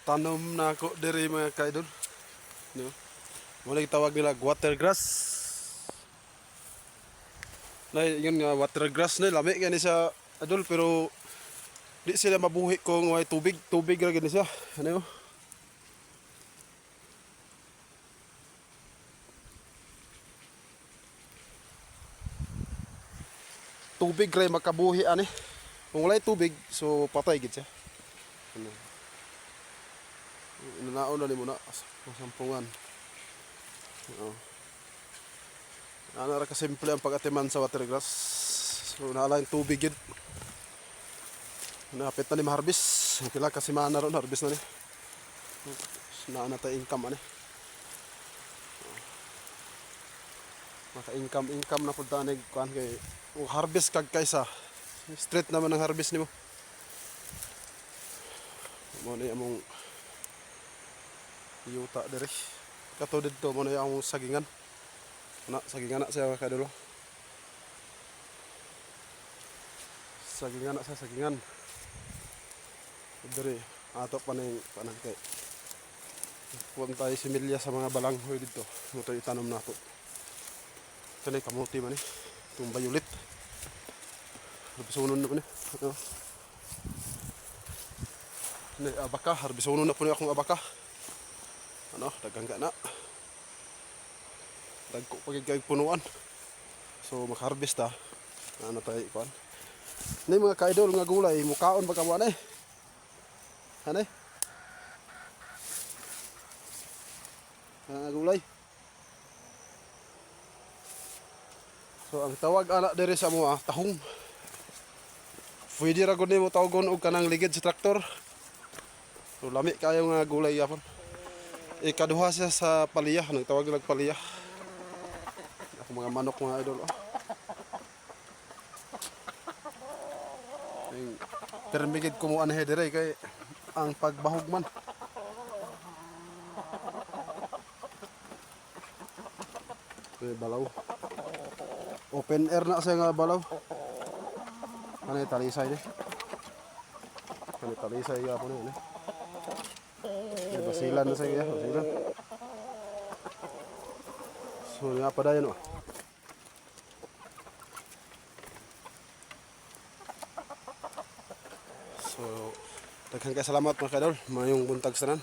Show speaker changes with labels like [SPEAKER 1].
[SPEAKER 1] Tanom na ako diri mga kaidol. No? Muna tawag nila water grass. Na yun nga water grass na lami gani sa adol pero di sila mabuhi kung may tubig. Tubig ra gani siya. Ano yun? Tubig ray makabuhi ani. Kung wala tubig so patay gid siya. Ano? Inanaon na ni muna sampungan. Oo. Ano ra ka simple ang pag-atiman sa water grass. So naalang tubig gid. Napit na ni ma-harvest. Pila ka semana ron harvest na ni. Na ta income ani. Maka-income na pud ta ni kuan kay harvest kag kaysa straight naman ang harvest nimo. Mo ni among yuta diri. Kato dito mo na among sagingan. Sagingan na siya kadalo. Sagingan na sa sagingan. Diri ato pa ning panang kay. Kuan tayo similya sa mga balanghoy dito. Mo tayo itanom nato. Kani kamuti man ni. Itong violet. Harbisonon na po ni. Ini abaka, harbisonon na po ni akong abaka. Ano, dagang ka na. Dagko pagigay punuan. So maka-harvest ta. Ano tayo ikuan. Ni mga kaidol nga gulay, mukaon ba kamo ani? Ani? Gulay. So ang tawag ana diri sa mo tahong. Pwede ra gud nimo tawgon og kanang ligid sa traktor. So lami kayo nga gulay yapon. Ikaduha siya sa paliyah, nagtawag nila paliyah. Ako mga manok mga idol. Permigid ko mo anahe dire kay ang pagbahog man. Balaw. Open air na siya nga balaw. Ano yung talisay ni? Ano yung talisay nga po na yun eh. Basilan na siya, basilan. So nga pa dayan o. So daghang salamat mga kadol, mayong buntag sanan.